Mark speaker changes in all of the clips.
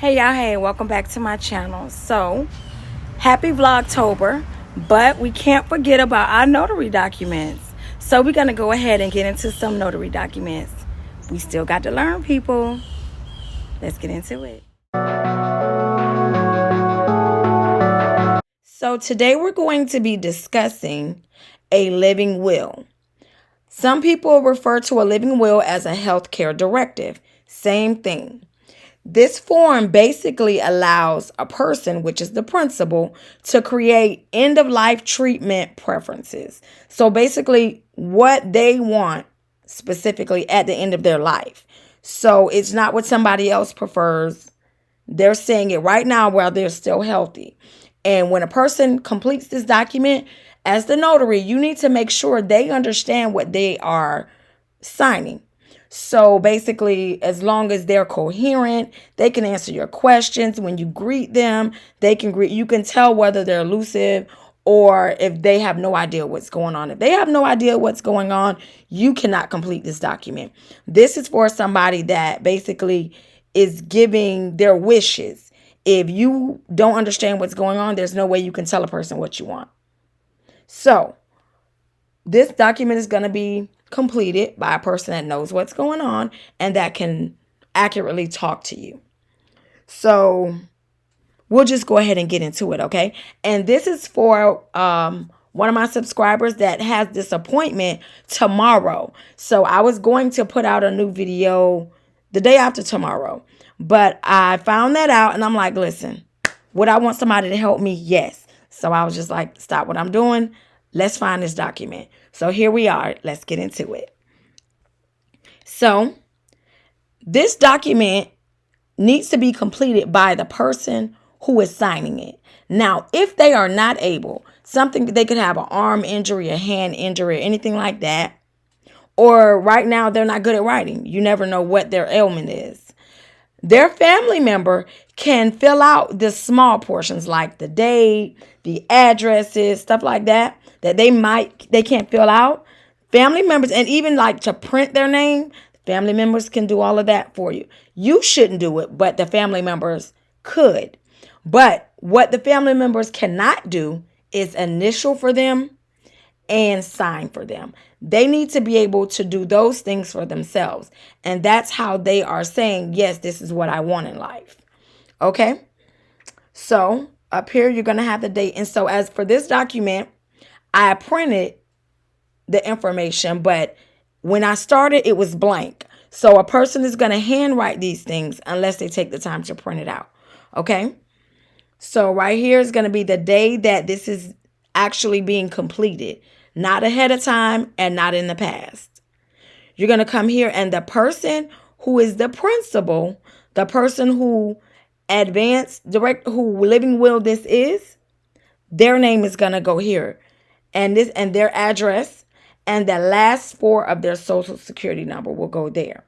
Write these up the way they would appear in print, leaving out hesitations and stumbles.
Speaker 1: Hey y'all, hey, welcome back to my channel. So, happy Vlogtober, but we can't forget about our notary documents. So we're gonna go ahead and get into some notary documents. We still got to learn, people. Let's get into it. So today we're going to be discussing a living will. Some people refer to a living will as a healthcare directive. Same thing. This form basically allows a person, which is the principal, to create end-of-life treatment preferences. So basically what they want specifically at the end of their life. So it's not what somebody else prefers. They're saying it right now while they're still healthy. And when a person completes this document, as the notary, you need to make sure they understand what they are signing. So basically, as long as they're coherent, they can answer your questions. When you greet them, you can tell whether they're elusive or if they have no idea what's going on. If they have no idea what's going on, you cannot complete this document. This is for somebody that basically is giving their wishes. If you don't understand what's going on, there's no way you can tell a person what you want. So this document is going to be completed by a person that knows what's going on and that can accurately talk to you. So we'll just go ahead and get into it, okay? And this is for one of my subscribers that has this appointment tomorrow. So I was going to put out a new video the day after tomorrow, but I found that out and I'm like, listen, would I want somebody to help me? Yes. So I was just like, stop what I'm doing. Let's find this document. So here we are. Let's get into it. So this document needs to be completed by the person who is signing it. Now, if they are not able, they could have an arm injury, a hand injury, or anything like that. Or right now, they're not good at writing. You never know what their ailment is. Their family member can fill out the small portions like the date, the addresses, stuff like that they can't fill out. Family members, and even like to print their name, family members can do all of that for you. You shouldn't do it, but the family members could. But what the family members cannot do is initial for them and sign for them. They need to be able to do those things for themselves. And that's how they are saying, yes, this is what I want in life. Okay. So up here, you're going to have the date. And so as for this document, I printed the information, but when I started, it was blank. So a person is going to handwrite these things unless they take the time to print it out. Okay. So right here is going to be the day that this is actually being completed, not ahead of time and not in the past. You're going to come here and the person who is the principal, the person who who living will this is, their name is going to go here and their address and the last four of their social security number will go there.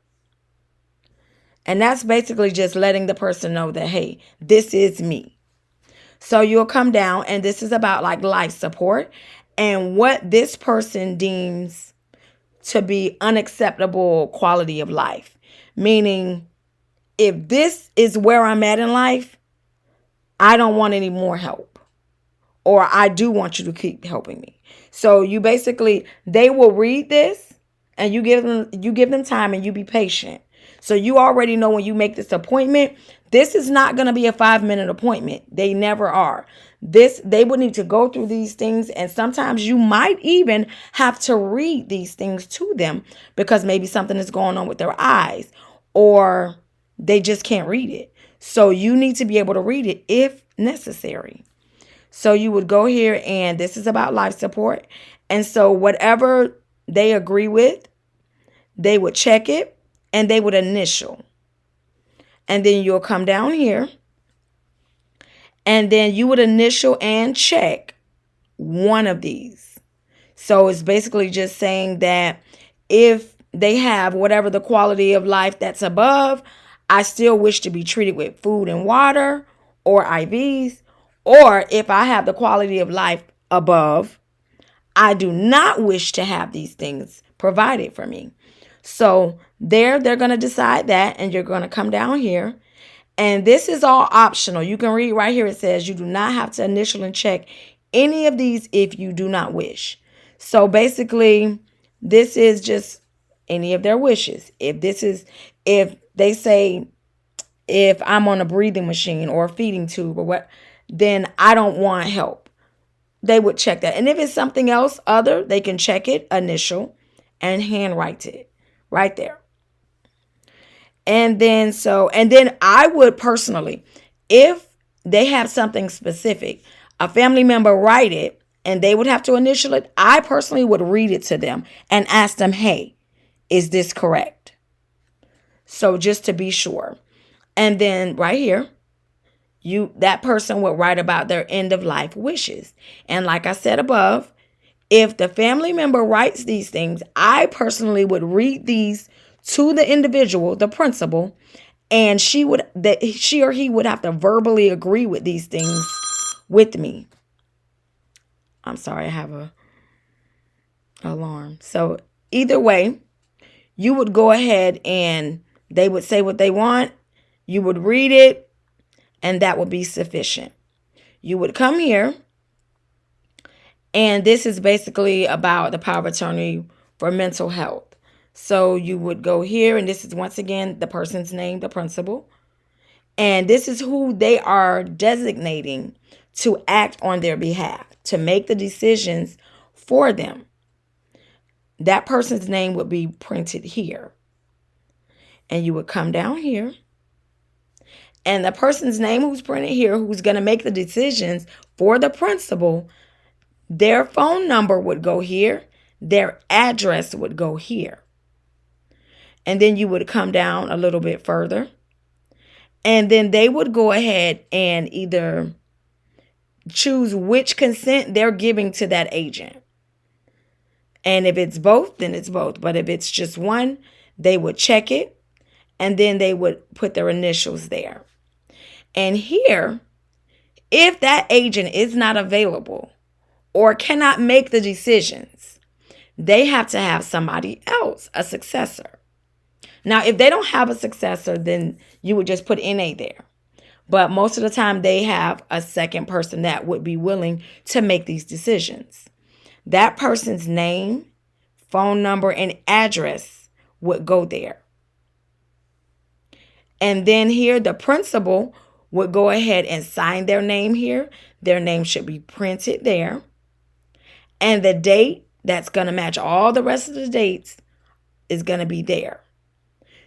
Speaker 1: And that's basically just letting the person know that, hey, this is me. So you'll come down and this is about like life support and what this person deems to be unacceptable quality of life. Meaning, if this is where I'm at in life, I don't want any more help. Or I do want you to keep helping me. So they will read this and you give them time and you be patient. So you already know when you make this appointment, this is not going to be a 5-minute appointment. They never are. They would need to go through these things. And sometimes you might even have to read these things to them because maybe something is going on with their eyes or they just can't read it. So you need to be able to read it if necessary. So you would go here and this is about life support. And so whatever they agree with, they would check it and they would initial. And then you'll come down here and then you would initial and check one of these. So it's basically just saying that if they have whatever the quality of life that's above, I still wish to be treated with food and water or IVs. Or if I have the quality of life above, I do not wish to have these things provided for me. So they're going to decide that, and you're going to come down here And this is all optional. You can read right here. It says you do not have to initial and check any of these if you do not wish. So basically, this is just any of their wishes. If they say, if I'm on a breathing machine or a feeding tube or what, then I don't want help. They would check that. And if it's something else other, they can check it, initial, and handwrite it right there. And then I would personally, if they have something specific, a family member write it and they would have to initial it, I personally would read it to them and ask them, hey, is this correct? So just to be sure. And then right here, that person would write about their end of life wishes. And like I said above, if the family member writes these things, I personally would read these to the individual, the principal, and she or he would have to verbally agree with these things with me. I'm sorry, I have a alarm. So either way, you would go ahead and they would say what they want. You would read it, and that would be sufficient. You would come here, and this is basically about the power of attorney for mental health. So you would go here, and this is once again the person's name, the principal. And this is who they are designating to act on their behalf, to make the decisions for them. That person's name would be printed here. And you would come down here. And the person's name who's printed here, who's going to make the decisions for the principal, their phone number would go here. Their address would go here. And then you would come down a little bit further. And then they would go ahead and either choose which consent they're giving to that agent. And if it's both, then it's both. But if it's just one, they would check it. And then they would put their initials there. And here, if that agent is not available or cannot make the decisions, they have to have somebody else, a successor. Now, if they don't have a successor, then you would just put NA there. But most of the time, they have a second person that would be willing to make these decisions. That person's name, phone number, and address would go there. And then here, the principal would go ahead and sign their name here. Their name should be printed there. And the date that's going to match all the rest of the dates is going to be there.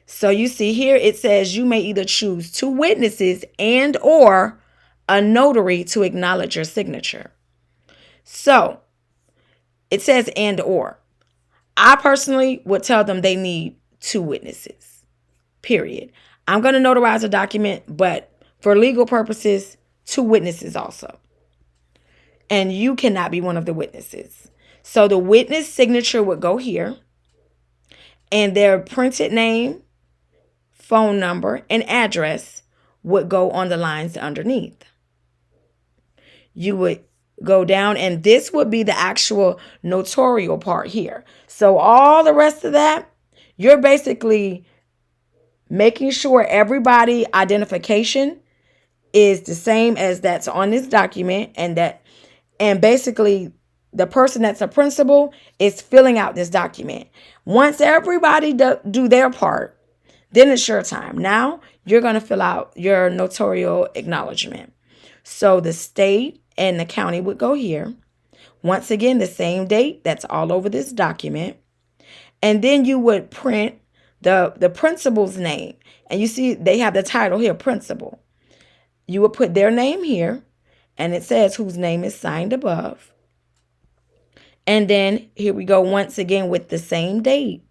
Speaker 1: So you see here, it says you may either choose 2 witnesses and or a notary to acknowledge your signature. So it says and or. I personally would tell them they need 2 witnesses, period. I'm going to notarize a document, but for legal purposes, 2 witnesses also. And you cannot be one of the witnesses. So the witness signature would go here, and their printed name, phone number, and address would go on the lines underneath. You would go down, and this would be the actual notarial part here. So all the rest of that, you're basically making sure everybody identification is the same as that's on this document, and basically the person that's a principal is filling out this document. Once everybody do their part, then it's your time. Now you're going to fill out your notarial acknowledgement. So the state and the county would go here. Once again, the same date that's all over this document. And then you would print the principal's name. And you see they have the title here, principal. You would put their name here, and it says whose name is signed above. And then here we go once again with the same date.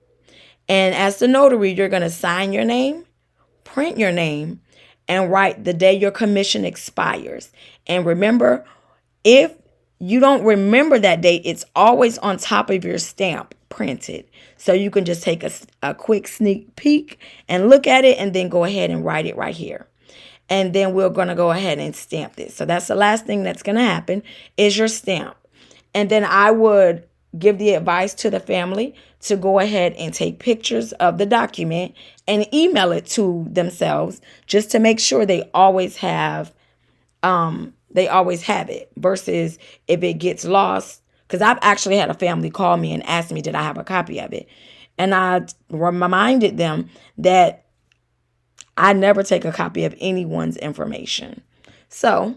Speaker 1: And as the notary, you're going to sign your name, print your name, and write the day your commission expires. And remember, if you don't remember that date, it's always on top of your stamp printed. So you can just take a quick sneak peek and look at it and then go ahead and write it right here. And then we're going to go ahead and stamp this. So that's the last thing that's going to happen is your stamp. And then I would give the advice to the family to go ahead and take pictures of the document and email it to themselves, just to make sure they always have it, versus if it gets lost. Because I've actually had a family call me and ask me, did I have a copy of it? And I reminded them that I never take a copy of anyone's information. So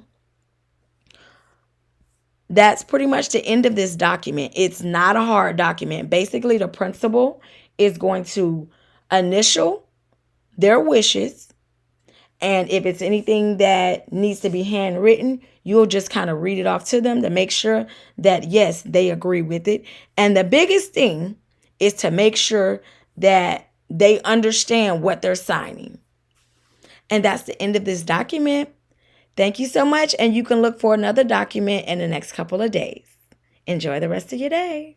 Speaker 1: that's pretty much the end of this document. It's not a hard document. Basically, the principal is going to initial their wishes. And if it's anything that needs to be handwritten, you'll just kind of read it off to them to make sure that, yes, they agree with it. And the biggest thing is to make sure that they understand what they're signing. And that's the end of this document. Thank you so much. And you can look for another document in the next couple of days. Enjoy the rest of your day.